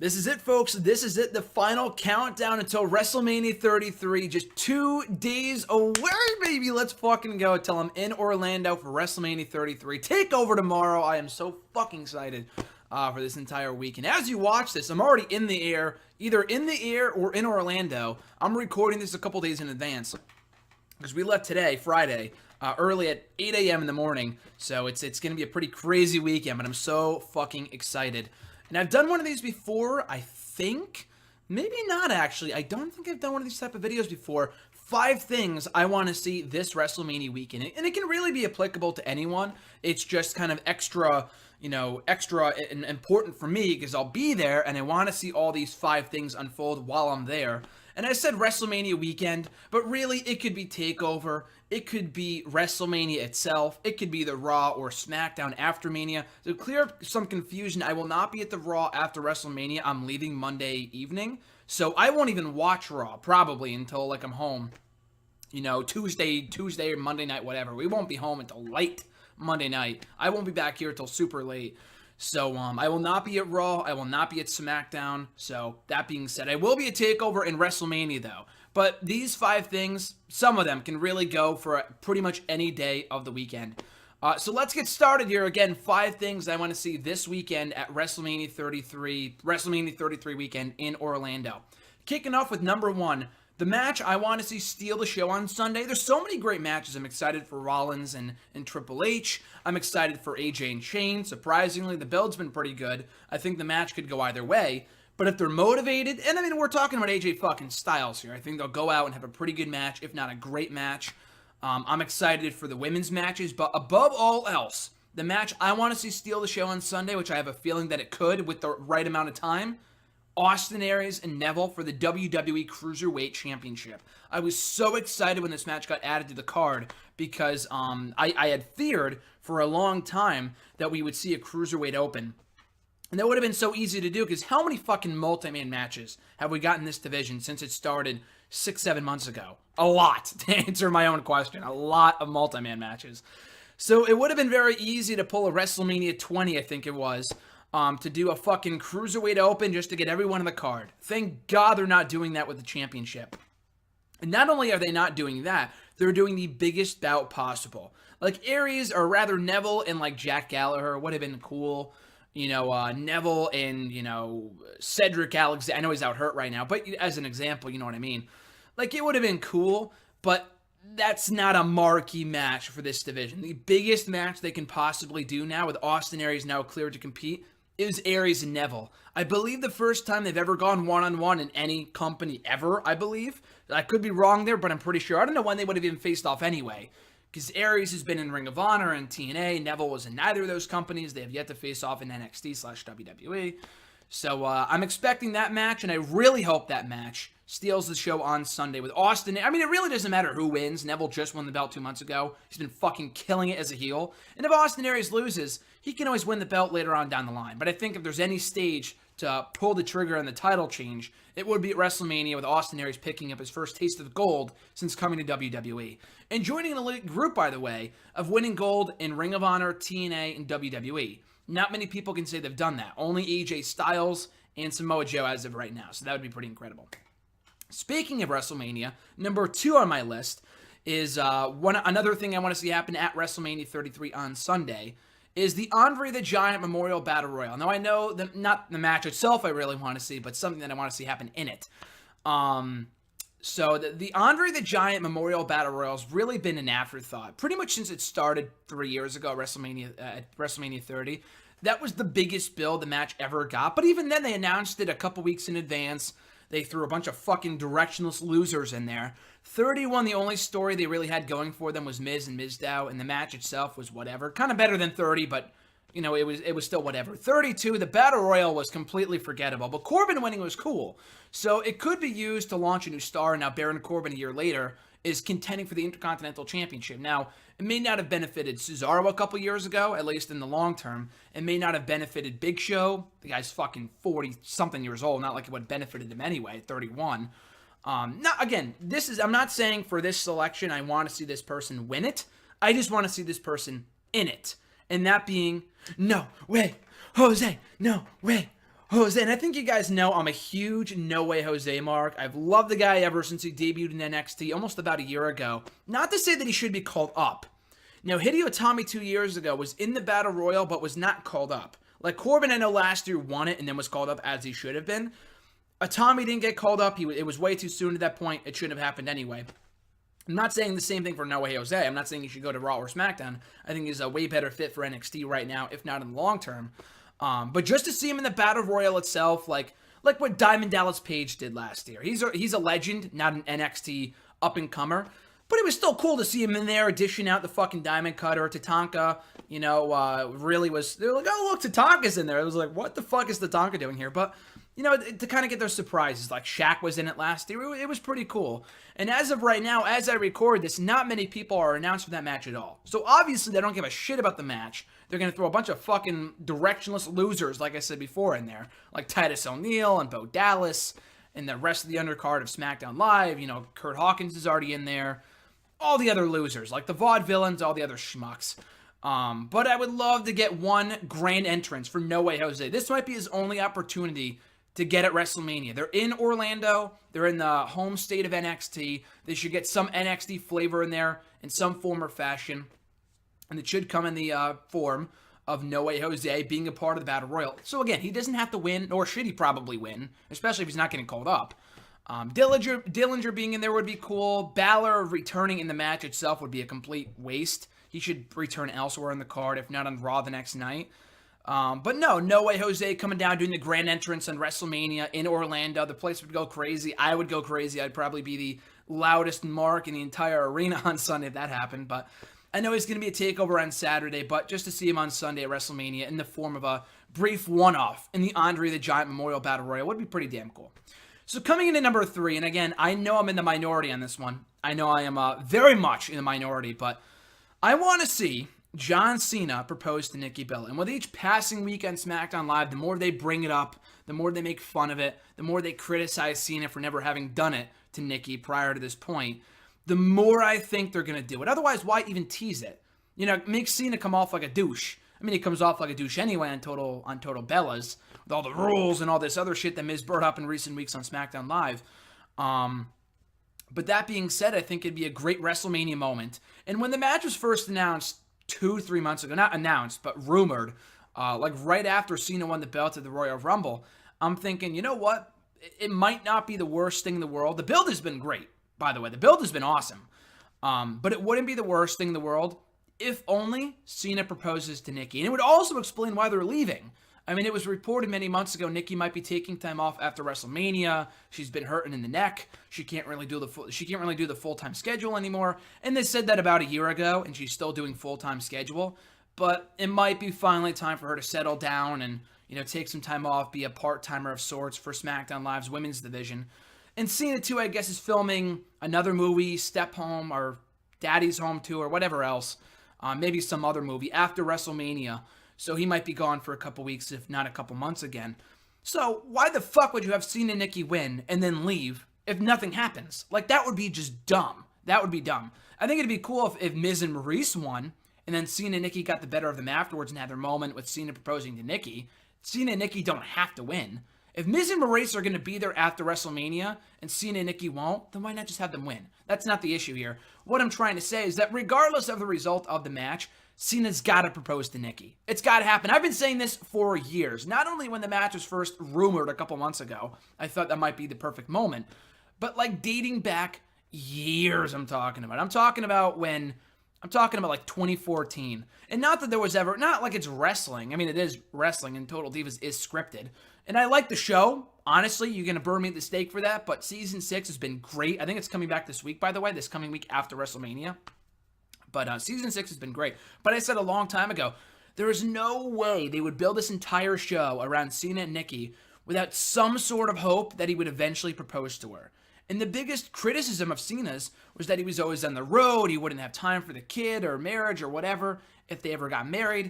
This is it, folks. This is it. The final countdown until WrestleMania 33. Just 2 days away, baby. Let's fucking go. Till I'm in Orlando for WrestleMania 33. Take over tomorrow. I am so fucking excited for this entire week. And as you watch this, I'm already in the air. Either in the air or in Orlando. I'm recording this a couple days in advance. Because we left today, Friday, early at 8 a.m. in the morning. So it's going to be a pretty crazy weekend. But I'm so fucking excited. And I've done one of these before, I think. Maybe not, actually. I don't think I've done one of these type of videos before. 5 things I want to see this WrestleMania weekend. And it can really be applicable to anyone. It's just kind of extra, extra and important for me because I'll be there and I want to see all these 5 things unfold while I'm there. And I said WrestleMania weekend, but really it could be TakeOver, it could be WrestleMania itself, it could be the Raw or SmackDown after Mania. To clear up some confusion, I will not be at the Raw after WrestleMania. I'm leaving Monday evening, so I won't even watch Raw probably until I'm home. Tuesday or Monday night, whatever. We won't be home until late Monday night. I won't be back here until super late. So, I will not be at Raw. I will not be at SmackDown. So, that being said, I will be at TakeOver and WrestleMania, though. But these 5 things, some of them can really go for pretty much any day of the weekend. So, let's get started here. Again, 5 things I want to see this weekend at WrestleMania 33 weekend in Orlando. Kicking off with number 1. The match I want to see steal the show on Sunday. There's so many great matches. I'm excited for Rollins and Triple H. I'm excited for AJ and Shane. Surprisingly, the build's been pretty good. I think the match could go either way. But if they're motivated, and we're talking about AJ fucking Styles here. I think they'll go out and have a pretty good match, if not a great match. I'm excited for the women's matches. But above all else, the match I want to see steal the show on Sunday, which I have a feeling that it could with the right amount of time, Austin Aries and Neville for the WWE Cruiserweight Championship. I was so excited when this match got added to the card because I had feared for a long time that we would see a Cruiserweight Open. And that would have been so easy to do because how many fucking multi-man matches have we got in this division since it started 6-7 months ago? A lot, to answer my own question. A lot of multi-man matches. So it would have been very easy to pull a WrestleMania 20, I think it was, to do a fucking Cruiserweight Open just to get everyone on the card. Thank God they're not doing that with the championship. And not only are they not doing that, they're doing the biggest bout possible. Like Aries, or rather Neville and Jack Gallagher would have been cool. Neville and, Cedric Alexander. I know he's out hurt right now, but as an example, you know what I mean. It would have been cool, but that's not a marquee match for this division. The biggest match they can possibly do now with Austin Aries now cleared to compete is Aries and Neville. I believe the first time they've ever gone one-on-one in any company ever, I believe. I could be wrong there, but I'm pretty sure. I don't know when they would have even faced off anyway. Because Aries has been in Ring of Honor and TNA. Neville was in neither of those companies. They have yet to face off in NXT/WWE. So I'm expecting that match, and I really hope that match steals the show on Sunday with Austin. It really doesn't matter who wins. Neville just won the belt 2 months ago. He's been fucking killing it as a heel. And if Austin Aries loses, he can always win the belt later on down the line. But I think if there's any stage to pull the trigger on the title change, it would be at WrestleMania with Austin Aries picking up his first taste of gold since coming to WWE. And joining an elite group, by the way, of winning gold in Ring of Honor, TNA, and WWE. Not many people can say they've done that. Only AJ Styles and Samoa Joe as of right now. So that would be pretty incredible. Speaking of WrestleMania, number 2 on my list is another thing I want to see happen at WrestleMania 33 on Sunday is the Andre the Giant Memorial Battle Royal. Now, I know not the match itself I really want to see, but something that I want to see happen in it. So the Andre the Giant Memorial Battle Royal has really been an afterthought. Pretty much since it started 3 years ago at WrestleMania 30. That was the biggest build the match ever got. But even then, they announced it a couple weeks in advance. They threw a bunch of fucking directionless losers in there. 31, the only story they really had going for them was Miz and Mizdow, and the match itself was whatever. Kind of better than 30, but, it was still whatever. 32, the Battle Royal was completely forgettable, but Corbin winning was cool. So it could be used to launch a new star, and now Baron Corbin a year later is contending for the Intercontinental Championship. Now, it may not have benefited Cesaro a couple years ago, at least in the long term. It may not have benefited Big Show. The guy's fucking 40-something years old, not like it would have benefited him anyway, 31. I'm not saying for this selection I want to see this person win it. I just want to see this person in it. And that being, no way, Jose, no way, Jose, and I think you guys know I'm a huge No Way Jose mark. I've loved the guy ever since he debuted in NXT almost about a year ago. Not to say that he should be called up. Now, Hideo Itami 2 years ago was in the Battle Royal but was not called up. Like Corbin, I know last year won it and then was called up as he should have been. Itami didn't get called up. It was way too soon at that point. It shouldn't have happened anyway. I'm not saying the same thing for No Way Jose. I'm not saying he should go to Raw or SmackDown. I think he's a way better fit for NXT right now, if not in the long term. But just to see him in the Battle Royal itself, like what Diamond Dallas Page did last year. He's a legend, not an NXT up-and-comer. But it was still cool to see him in there, dishing out the fucking Diamond Cutter. Tatanka, really was... They were like, oh, look, Tatanka's in there. It was like, what the fuck is Tatanka doing here? But... to kind of get those surprises, like Shaq was in it last year, it was pretty cool. And as of right now, as I record this, not many people are announced for that match at all. So obviously they don't give a shit about the match. They're going to throw a bunch of fucking directionless losers, like I said before, in there. Like Titus O'Neil and Bo Dallas and the rest of the undercard of SmackDown Live. Kurt Hawkins is already in there. All the other losers, like the Vaudevillains, all the other schmucks. But I would love to get one grand entrance for No Way Jose. This might be his only opportunity to get at WrestleMania. They're in Orlando. They're in the home state of NXT. They should get some NXT flavor in there in some form or fashion. And it should come in the form of No Way Jose being a part of the Battle Royal. So again, he doesn't have to win, nor should he probably win, especially if he's not getting called up. Dillinger being in there would be cool. Balor returning in the match itself would be a complete waste. He should return elsewhere in the card, if not on Raw the next night. But no Way Jose coming down, doing the grand entrance on WrestleMania in Orlando. The place would go crazy. I would go crazy. I'd probably be the loudest mark in the entire arena on Sunday if that happened. But I know he's going to be a takeover on Saturday, but just to see him on Sunday at WrestleMania in the form of a brief one-off in the Andre the Giant Memorial Battle Royal would be pretty damn cool. So coming in at number 3, and again, I know I'm in the minority on this one. I know I am very much in the minority, but I want to see John Cena proposed to Nikki Bella. And with each passing week on SmackDown Live, the more they bring it up, the more they make fun of it, the more they criticize Cena for never having done it to Nikki prior to this point, the more I think they're going to do it. Otherwise, why even tease it? Make Cena come off like a douche. I mean, he comes off like a douche anyway on Total Bellas, with all the rules and all this other shit that Miz brought up in recent weeks on SmackDown Live. But that being said, I think it'd be a great WrestleMania moment. And when the match was first announced 2-3 months ago, not announced, but rumored, like right after Cena won the belt at the Royal Rumble, I'm thinking, you know what? It might not be the worst thing in the world. The build has been great, by the way. The build has been awesome. But it wouldn't be the worst thing in the world if only Cena proposes to Nikki. And it would also explain why they're leaving. I mean, it was reported many months ago Nikki might be taking time off after WrestleMania. She's been hurting in the neck. She can't really do the full-time schedule anymore. And they said that about a year ago, and she's still doing full-time schedule. But it might be finally time for her to settle down and, take some time off, be a part-timer of sorts for SmackDown Live's women's division. And Cena, too, I guess, is filming another movie, Step Home, or Daddy's Home 2, or whatever else. Maybe some other movie after WrestleMania. So he might be gone for a couple weeks, if not a couple months again. So why the fuck would you have Cena and Nikki win and then leave if nothing happens? Like, that would be just dumb. That would be dumb. I think it'd be cool if Miz and Maurice won, and then Cena and Nikki got the better of them afterwards and had their moment with Cena proposing to Nikki. Cena and Nikki don't have to win. If Miz and Maurice are going to be there after WrestleMania and Cena and Nikki won't, then why not just have them win? That's not the issue here. What I'm trying to say is that regardless of the result of the match, Cena's got to propose to Nikki. It's got to happen. I've been saying this for years. Not only when the match was first rumored a couple months ago, I thought that might be the perfect moment, but like dating back years I'm talking about. I'm talking about like 2014. And not that there was ever, not like it's wrestling. I mean, it is wrestling and Total Divas is scripted. And I like the show. Honestly, you're going to burn me at the stake for that, but season 6 has been great. I think it's coming back this week, by the way, this coming week after WrestleMania. But season 6 has been great. But I said a long time ago, there is no way they would build this entire show around Cena and Nikki without some sort of hope that he would eventually propose to her. And the biggest criticism of Cena's was that he was always on the road, he wouldn't have time for the kid or marriage or whatever if they ever got married.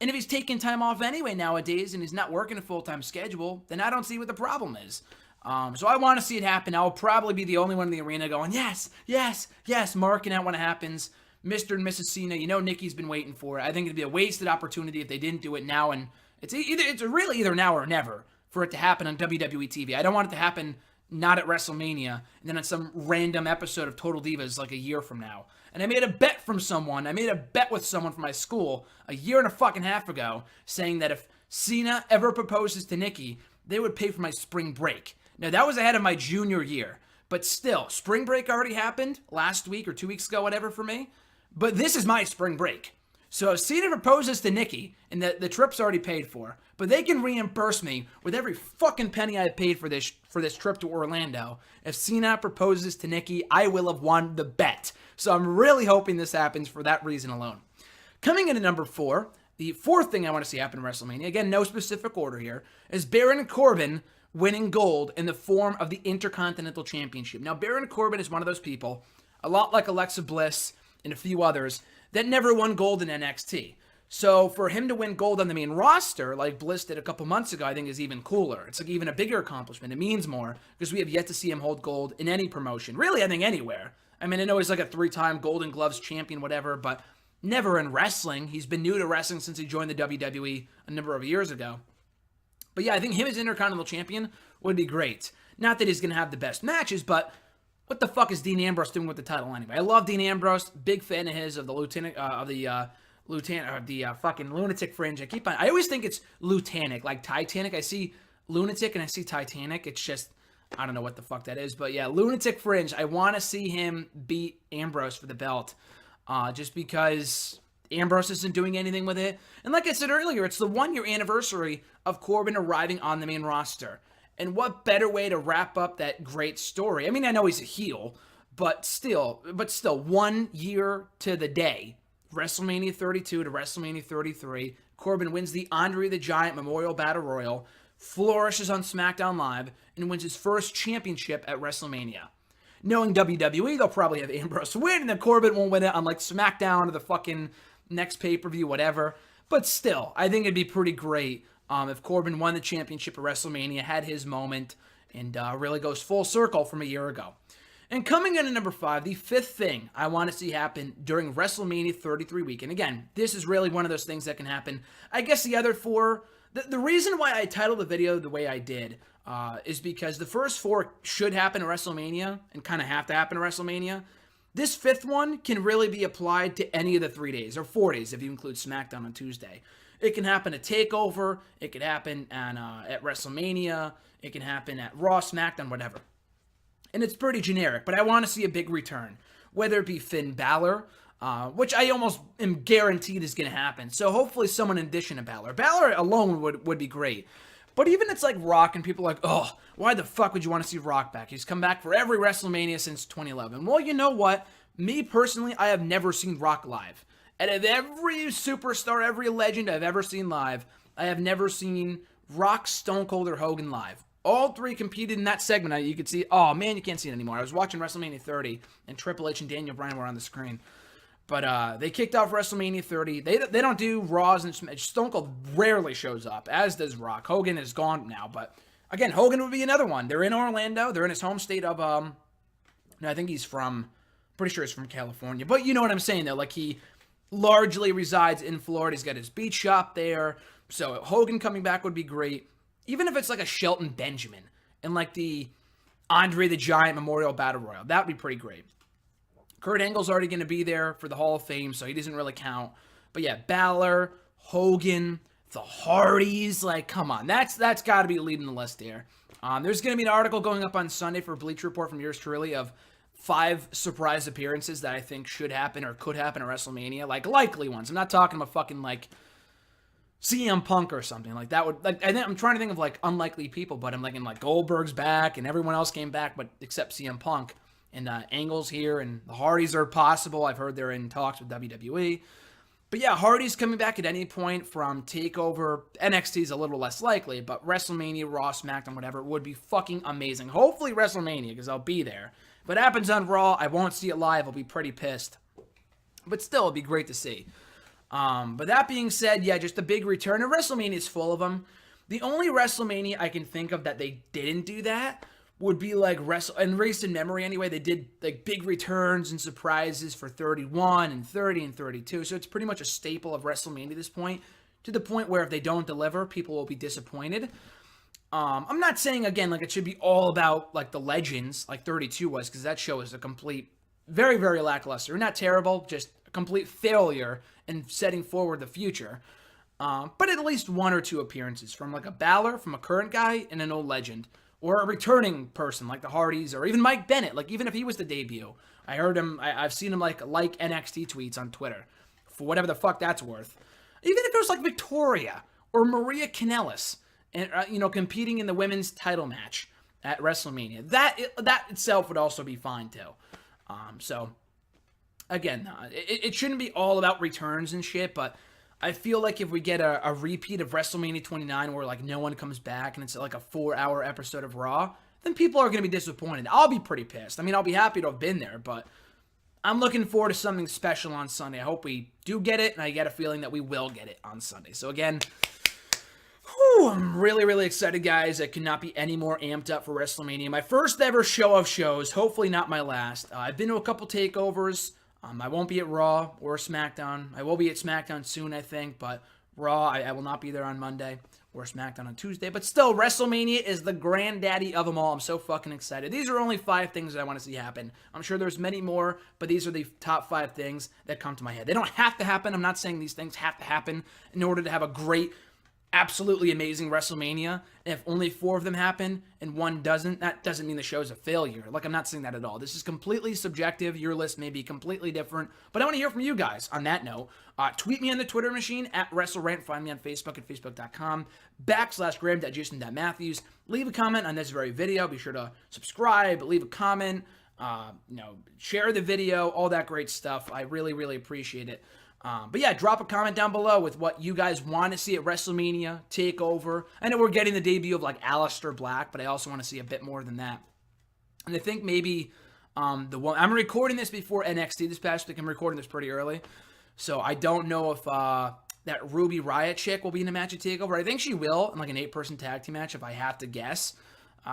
And if he's taking time off anyway nowadays and he's not working a full-time schedule, then I don't see what the problem is. So I want to see it happen. I'll probably be the only one in the arena going, yes, yes, yes, marking out when it happens. Mr. and Mrs. Cena, Nikki's been waiting for it. I think it'd be a wasted opportunity if they didn't do it now, and it's really either now or never for it to happen on WWE TV. I don't want it to happen not at WrestleMania and then on some random episode of Total Divas like a year from now. And I made a bet from someone. I made a bet with someone from my school a year and a fucking half ago saying that if Cena ever proposes to Nikki, they would pay for my spring break. Now, that was ahead of my junior year. But still, spring break already happened last week or 2 weeks ago, whatever, for me. But this is my spring break. So if Cena proposes to Nikki, and the trip's already paid for, but they can reimburse me with every fucking penny I paid for this trip to Orlando. If Cena proposes to Nikki, I will have won the bet. So I'm really hoping this happens for that reason alone. Coming in at number 4, the fourth thing I want to see happen in WrestleMania, again, no specific order here, is Baron Corbin winning gold in the form of the Intercontinental Championship. Now, Baron Corbin is one of those people, a lot like Alexa Bliss and a few others, that never won gold in NXT. So for him to win gold on the main roster, like Bliss did a couple months ago, I think is even cooler. It's like even a bigger accomplishment. It means more because we have yet to see him hold gold in any promotion. Really, I think anywhere. I mean, I know he's like a 3-time Golden Gloves champion, whatever, but never in wrestling. He's been new to wrestling since he joined the WWE a number of years ago. But yeah, I think him as Intercontinental Champion would be great. Not that he's going to have the best matches, but what the fuck is Dean Ambrose doing with the title anyway? I love Dean Ambrose, big fan of his, of the fucking Lunatic Fringe. I always think it's Lutanic, like Titanic. I see Lunatic and I see Titanic. It's just, I don't know what the fuck that is, but yeah, Lunatic Fringe. I want to see him beat Ambrose for the belt, just because Ambrose isn't doing anything with it. And like I said earlier, it's the 1-year anniversary of Corbin arriving on the main roster. And what better way to wrap up that great story? I mean, I know he's a heel, but still, 1 year to the day, WrestleMania 32 to WrestleMania 33, Corbin wins the Andre the Giant Memorial Battle Royal, flourishes on SmackDown Live, and wins his first championship at WrestleMania. Knowing WWE, they'll probably have Ambrose win, and then Corbin won't win it on like SmackDown or the fucking next pay-per-view, whatever. But still, I think it'd be pretty great if Corbin won the championship at WrestleMania, had his moment, and really goes full circle from a year ago. And coming in at number 5, the fifth thing I want to see happen during WrestleMania 33 weekend. Again, this is really one of those things that can happen. I guess the other 4, the reason why I titled the video the way I did is because the first 4 should happen at WrestleMania and kind of have to happen at WrestleMania. This 5th one can really be applied to any of the 3 days, or 4 days if you include SmackDown on Tuesday. It can happen at TakeOver, it could happen at WrestleMania, it can happen at Raw, SmackDown, whatever. And it's pretty generic, but I want to see a big return, whether it be Finn Balor, which I almost am guaranteed is going to happen. So hopefully someone in addition to Balor. Balor alone would be great. But even it's like Rock, and people are like, oh, why the fuck would you want to see Rock back? He's come back for every WrestleMania since 2011. Well, you know what? Me personally, I have never seen Rock live. Out of every superstar, every legend I've ever seen live, I have never seen Rock, Stone Cold, or Hogan live. All 3 competed in that segment. You could see, oh man, you can't see it anymore. I was watching WrestleMania 30, and Triple H and Daniel Bryan were on the screen. But they kicked off WrestleMania 30. They don't do Raws, and Stone Cold rarely shows up, as does Rock. Hogan is gone now, but again, Hogan would be another one. They're in Orlando. They're in his home state of, no, I think he's from, pretty sure he's from California. But you know what I'm saying, though. Like, he largely resides in Florida. He's got his beach shop there. So Hogan coming back would be great. Even if it's like a Shelton Benjamin and like the Andre the Giant Memorial Battle Royal, that would be pretty great. Kurt Angle's already going to be there for the Hall of Fame, so he doesn't really count. But yeah, Balor, Hogan, the Hardys, like, come on. That's got to be leading the list there. There's going to be an article going up on Sunday for Bleacher Report from yours truly of 5 surprise appearances that I think should happen or could happen at WrestleMania. Like, likely ones. I'm not talking about fucking, like, CM Punk or something. Like, that would, like, I'm trying to think of, like, unlikely people, but I'm thinking, like, Goldberg's back, and everyone else came back, but except CM Punk. And Angle's here, and the Hardys are possible. I've heard they're in talks with WWE. But yeah, Hardys coming back at any point from TakeOver. NXT's a little less likely, but WrestleMania, Raw, SmackDown, whatever, would be fucking amazing. Hopefully WrestleMania, because I'll be there. If it happens on Raw, I won't see it live. I'll be pretty pissed. But still, it'd be great to see. But that being said, yeah, just a big return. And WrestleMania is full of them. The only WrestleMania I can think of that they didn't do that would be like in recent memory anyway, they did like big returns and surprises for 31 and 30 and 32. So it's pretty much a staple of WrestleMania at this point, to the point where if they don't deliver, people will be disappointed. I'm not saying, again, like, it should be all about, like, the legends, like 32 was, because that show is a complete, very, very lackluster. Not terrible, just a complete failure in setting forward the future. But at least one or two appearances from, like, a Balor, from a current guy, and an old legend. Or a returning person, like the Hardys, or even Mike Bennett. Like, even if he was the debut. I heard him, I've seen him, like NXT tweets on Twitter. For whatever the fuck that's worth. Even if it was, like, Victoria, or Maria Kanellis, and competing in the women's title match at WrestleMania. That itself would also be fine too. So again, it shouldn't be all about returns and shit, but I feel like if we get a repeat of WrestleMania 29 where, like, no one comes back and it's like a 4-hour episode of Raw, then people are going to be disappointed. I'll be pretty pissed. I mean, I'll be happy to have been there, but I'm looking forward to something special on Sunday. I hope we do get it, and I get a feeling that we will get it on Sunday. So again, I'm really, really excited, guys. I could not be any more amped up for WrestleMania. My first ever show of shows, hopefully not my last. I've been to a couple takeovers. I won't be at Raw or SmackDown. I will be at SmackDown soon, I think, but Raw, I will not be there on Monday, or SmackDown on Tuesday. But still, WrestleMania is the granddaddy of them all. I'm so fucking excited. These are only 5 things that I want to see happen. I'm sure there's many more, but these are the top 5 things that come to my head. They don't have to happen. I'm not saying these things have to happen in order to have a great, absolutely amazing WrestleMania. And if only 4 of them happen and 1 doesn't, that doesn't mean the show's a failure. Like, I'm not saying that at all. This is completely subjective. Your list may be completely different, but I want to hear from you guys on that note. Tweet me on the Twitter machine at WrestleRant. Find me on Facebook at facebook.com/Graham.Jason.Matthews. Leave a comment on this very video. Be sure to subscribe, leave a comment, share the video, all that great stuff. I really, really appreciate it. But yeah, drop a comment down below with what you guys want to see at WrestleMania, TakeOver. I know we're getting the debut of, like, Aleister Black, but I also want to see a bit more than that. And I think maybe I'm recording this before NXT this past week. I'm recording this pretty early. So I don't know if that Ruby Riott chick will be in a match at TakeOver. I think she will, in, like, an 8-person tag team match, if I have to guess.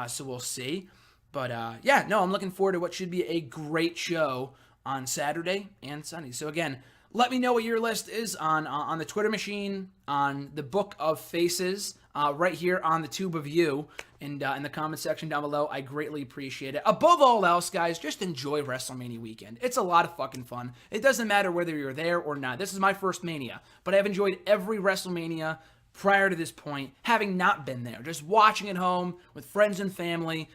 So we'll see. But yeah, no, I'm looking forward to what should be a great show on Saturday and Sunday. So again, let me know what your list is on the Twitter machine, on the Book of Faces, right here on the Tube of You, and in the comment section down below. I greatly appreciate it. Above all else, guys, just enjoy WrestleMania weekend. It's a lot of fucking fun. It doesn't matter whether you're there or not. This is my first Mania, but I've enjoyed every WrestleMania prior to this point, having not been there. Just watching at home with friends and family,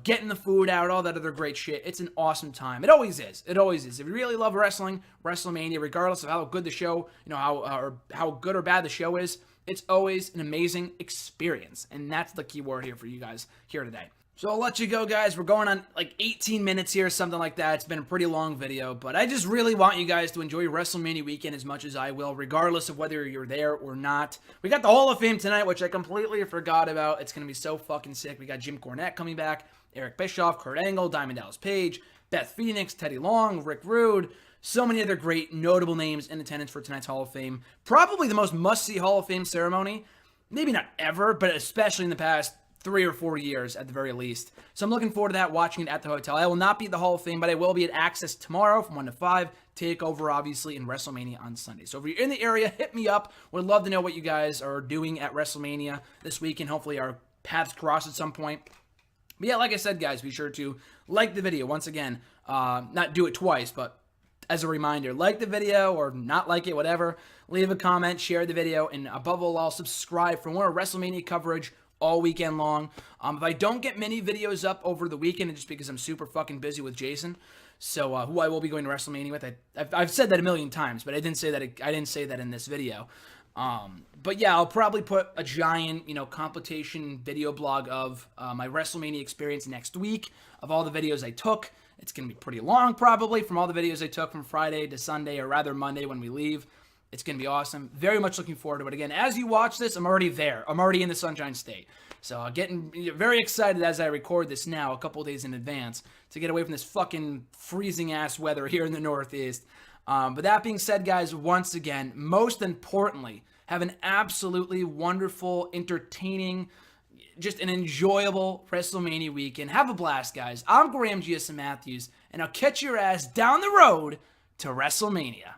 getting the food out, all that other great shit. It's an awesome time. It always is. It always is. If you really love wrestling, WrestleMania, regardless of how good the show, how good or bad the show is, it's always an amazing experience. And that's the key word here for you guys here today. So I'll let you go, guys. We're going on like 18 minutes here, something like that. It's been a pretty long video, but I just really want you guys to enjoy WrestleMania weekend as much as I will, regardless of whether you're there or not. We got the Hall of Fame tonight, which I completely forgot about. It's going to be so fucking sick. We got Jim Cornette coming back, Eric Bischoff, Kurt Angle, Diamond Dallas Page, Beth Phoenix, Teddy Long, Rick Rude. So many other great, notable names in attendance for tonight's Hall of Fame. Probably the most must-see Hall of Fame ceremony. Maybe not ever, but especially in the past 3 or 4 years at the very least. So I'm looking forward to that, watching it at the hotel. I will not be at the Hall of Fame, but I will be at Access tomorrow from 1 to 5. TakeOver, obviously, and WrestleMania on Sunday. So if you're in the area, hit me up. Would love to know what you guys are doing at WrestleMania this weekend. Hopefully our paths cross at some point. But yeah, like I said, guys, be sure to like the video. Once again, not do it twice, but as a reminder, like the video or not like it, whatever. Leave a comment, share the video, and above all, subscribe for more WrestleMania coverage all weekend long. If I don't get many videos up over the weekend, it's just because I'm super fucking busy with Jason. So who I will be going to WrestleMania with, I've said that a million times, but I didn't say that in this video. But yeah, I'll probably put a giant, compilation video blog of my WrestleMania experience next week of all the videos I took. It's going to be pretty long, probably, from all the videos I took from Friday to Sunday, or rather Monday when we leave. It's going to be awesome. Very much looking forward to it. Again, as you watch this, I'm already there. I'm already in the Sunshine State. So getting very excited as I record this now, a couple days in advance, to get away from this fucking freezing-ass weather here in the Northeast. But that being said, guys, once again, most importantly, have an absolutely wonderful, entertaining, just an enjoyable WrestleMania weekend. Have a blast, guys. I'm Graham Matthews, and I'll catch your ass down the road to WrestleMania.